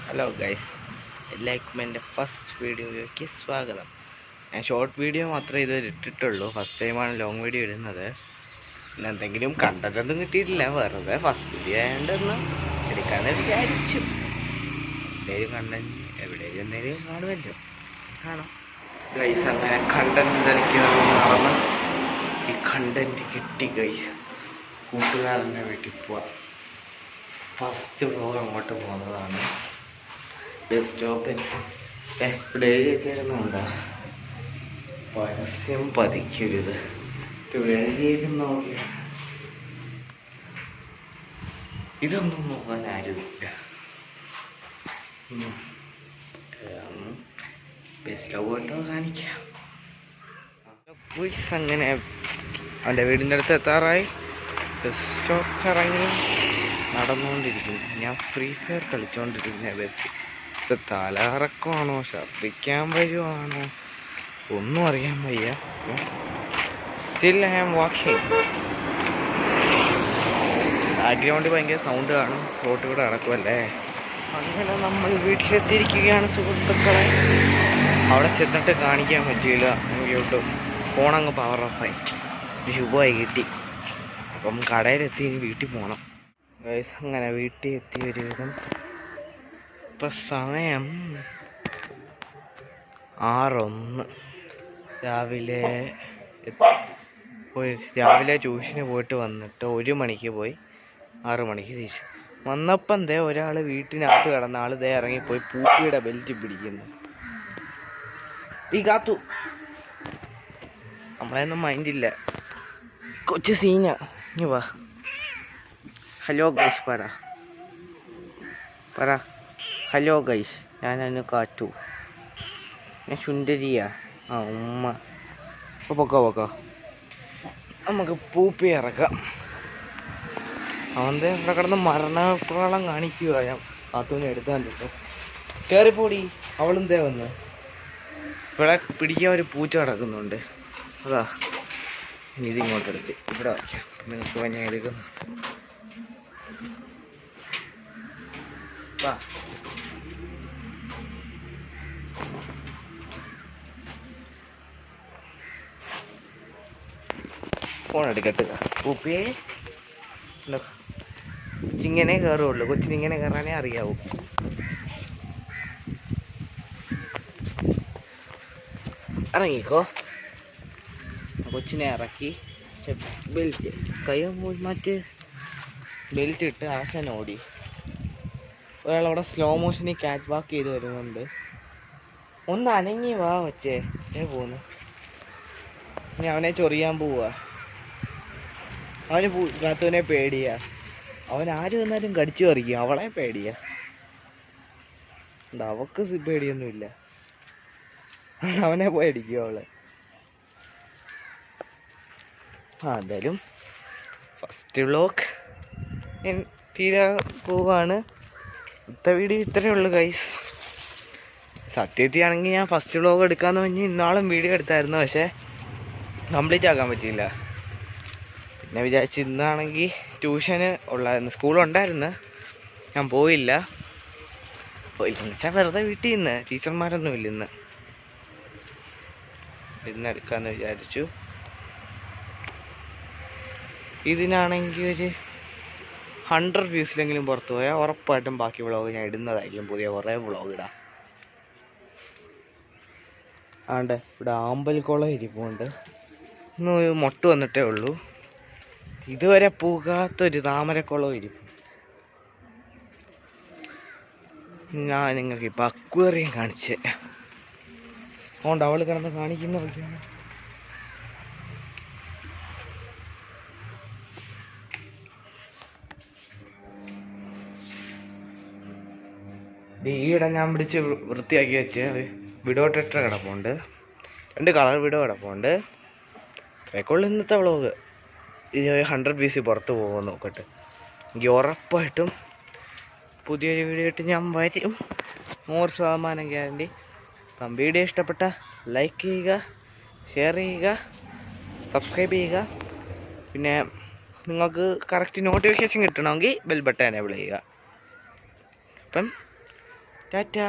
Hello guys, എല്ലാവർക്കും എൻ്റെ first വീഡിയോയിലേക്ക് സ്വാഗതം. ഞാൻ ഷോർട്ട് വീഡിയോ മാത്രമേ ഇതുവരെ ഇട്ടിട്ടുള്ളൂ. ഫസ്റ്റ് ടൈമാണ് ലോങ് വീഡിയോ ഇടുന്നത്. പിന്നെ എന്തെങ്കിലും കണ്ടതൊന്നും കിട്ടിയിട്ടില്ല. വെറുതെ ഫസ്റ്റ് വീഡിയോ ആയതുകൊണ്ടൊന്ന് എടുക്കാമെന്ന് വിചാരിച്ചു. എന്തെങ്കിലും കണ്ടന്റ് എവിടെയും എന്തെങ്കിലും കാണുമല്ലോ, കാണാം ഗൈസ്. അങ്ങനെ കണ്ടന്റ് സെലക്ട് നടന്ന് ഈ കണ്ടന്റ് കിട്ടി ഗൈസ്. കൂട്ടുകാരൻ്റെ വീട്ടിൽ പോവാം. ഫസ്റ്റ് വ്ലോഗ് അങ്ങോട്ട് പോകുന്നതാണ്. ഡെസ്ക്ടോപ്പിൽ ഇവിടെ എഴുതി വെച്ചേക്കുന്നുണ്ടോ? പരസ്യം പതിക്കരുത്. എഴുതിയേക്കുന്ന നോക്കി, ഇതൊന്നും നോക്കാൻ ആരുമില്ല. ബെസ്റ്റ് ഫോട്ടോ കാണിക്കാം. അങ്ങനെ അവൻ്റെ വീടിൻ്റെ അടുത്ത് എത്താറായി. ഡെസ്ക്ടോപ്പ് ഇറങ്ങി നടന്നുകൊണ്ടിരിക്കുന്നു. ഞാൻ ഫ്രീ ഫയർ കളിച്ചുകൊണ്ടിരിക്കുന്ന ബസ്. ഇത് തലകറക്കമാണോ ഛർദ്ദിക്കാൻ വരുവാണോ ഒന്നും അറിയാൻ വയ്യ. Still I am walking. ബാക്ക്ഗ്രൗണ്ടിൽ ഭയങ്കര സൗണ്ട് കാണും. റോട്ടിൽ കൂടെ നടക്കുമല്ലേ. അങ്ങനെ നമ്മൾ വീട്ടിലെത്തിയിരിക്കുകയാണ് സുഹൃത്തുക്കളെ. അവിടെ ചെന്നിട്ട് കാണിക്കാൻ പറ്റില്ല. എനിക്ക് ഫോണങ്ങ് പവർ ഓഫായി. ശുഭമായി കിട്ടി. അപ്പം കടയിലെത്തി ഇനി വീട്ടിൽ പോകണം ഗൈസ്. അങ്ങനെ വീട്ടിൽ എത്തി ഒരുവിധം. ഇപ്പം സമയം 6:01. രാവിലെ ട്യൂഷന് പോയിട്ട് വന്നിട്ട് 1 മണിക്ക് പോയി, 6 മണിക്ക് തിരിച്ചു വന്നപ്പം ഒരാൾ വീട്ടിനകത്ത് കിടന്ന ആൾ ഇറങ്ങിപ്പോയി പൂപ്പിയുടെ ബെൽറ്റ് പിടിക്കുന്നു. ഈ കാത്തു നമ്മളെയൊന്നും മൈൻഡില്ല. കൊച്ചു സീന. ഇനി വാ. ഹലോ ഗൈസ് പറ ഹലോ ഗൈസ്. ഞാനന്ന് കാത്തു. ഞാൻ സുന്ദരിയാ. ഉമ്മ. പൊക്കോ നമുക്ക് പൂപ്പി ഇറക്കാം. അവൻ്റെ അവിടെ കിടന്ന് മരണപ്രളം കാണിക്കുക. ഞാൻ കാത്തൂനെ എടുത്താൻ പറ്റും. കയറിപ്പോടി. അവളും വന്ന് ഇവിടെ പിടിക്കാൻ ഒരു പൂച്ച കിടക്കുന്നുണ്ട്. അതാ ഇതിങ്ങോട്ട് എടുത്ത് ഇവിടെ വയ്ക്കാം. നിങ്ങൾക്ക് ഞാൻ എടുക്കുന്നു. ഫോൺ എടുക്കട്ടെ. പൂപ്പിയെ കൊച്ചിങ്ങനെ കയറുള്ളൂ. കൊച്ചിനിങ്ങനെ കയറാനേ അറിയാവൂ. ഇറങ്ങിക്കോ. കൊച്ചിനെ ഇറക്കി ബെൽറ്റ് മറ്റ് ബെൽറ്റ് ഇട്ട് ആശാൻ ഓടി. ഒരാളവിടെ സ്ലോ മോഷനിൽ ക്യാറ്റ് വാക്ക് ചെയ്ത് വരുന്നുണ്ട്. ഒന്ന് അനങ്ങി വാ വച്ചേ. പോന്നു. ഇനി അവനെ ചൊറിയാൻ പോവാ. അവന് കാത്തുവിനെ പേടിയാ. അവൻ ആര് വന്നാലും കടിച്ചു പറിക്കും. അവളെ പേടിയാ. അവക്ക് പേടിയൊന്നുമില്ല. അവനെ പോയി അടിക്കും അവളെ. എന്തായാലും ഫസ്റ്റ് വ്ലോഗ് തീരെ പോവാണ്. ഇന്നത്തെ വീഡിയോ ഇത്രയേ ഉള്ളൂ ഗൈസ്. സത്യത്തിയാണെങ്കിൽ ഞാൻ ഫസ്റ്റ് വ്ലോഗ് എടുക്കാമെന്ന് പറഞ്ഞ് ഇന്നാളും വീഡിയോ എടുത്തായിരുന്നു. പക്ഷേ കംപ്ലീറ്റ് ആക്കാൻ പറ്റിയില്ല. പിന്നെ വിചാരിച്ച് ഇന്നാണെങ്കിൽ ട്യൂഷന് ഉള്ളായിരുന്നു, സ്കൂളുണ്ടായിരുന്നു. ഞാൻ പോയില്ലെന്ന് വെച്ചാൽ വെറുതെ വീട്ടിൽ നിന്ന് ടീച്ചർമാരൊന്നും ഇല്ല. ഇന്ന് എടുക്കാമെന്ന് വിചാരിച്ചു. ഇതിനാണെങ്കിൽ ഒരു 100 വ്യൂസിലെങ്കിലും പുറത്തു പോയാൽ ഉറപ്പായിട്ടും ബാക്കി വ്ളോഗ് ഞാൻ ഇടുന്നതായിരിക്കും. പുതിയ കുറേ വ്ളോഗ് ഇടാം. ഇവിടെ ആമ്പൽക്കുളം ഇരിപ്പുണ്ട്. ഇന്ന് മൊട്ട് വന്നിട്ടേ ഉള്ളൂ. ഇതുവരെ പോകാത്തൊരു താമരക്കുളവും ഇരിക്കും. ഞാൻ നിങ്ങൾക്ക് ഇപ്പം അക്വേറിയം കാണിച്ച് അതുകൊണ്ട് അവൾ കിടന്ന് കാണിക്കുന്ന വഴിയാണ്. ഈയിടെ ഞാൻ പിടിച്ച് വൃത്തിയാക്കി വെച്ച് വിഡോ കിടപ്പുണ്ട്. 2 കളർ വിഡോ കിടപ്പുണ്ട്. ഇത്രയൊക്കെയുള്ളൂ ഇന്നത്തെ വ്ളോഗ്. ഇനി 100 വ്യൂസ് പുറത്ത് പോകുമെന്ന് നോക്കട്ടെ. എനിക്ക് ഉറപ്പായിട്ടും പുതിയൊരു വീഡിയോ ആയിട്ട് ഞാൻ വരും. 100% ഗ്യാരണ്ടി. അപ്പം വീഡിയോ ഇഷ്ടപ്പെട്ട ലൈക്ക് ചെയ്യുക, ഷെയർ ചെയ്യുക, സബ്സ്ക്രൈബ് ചെയ്യുക. പിന്നെ നിങ്ങൾക്ക് കറക്റ്റ് നോട്ടിഫിക്കേഷൻ കിട്ടണമെങ്കിൽ ബെൽ ബട്ടൺ എനേബിൾ ചെയ്യുക. അപ്പം ടാറ്റാ.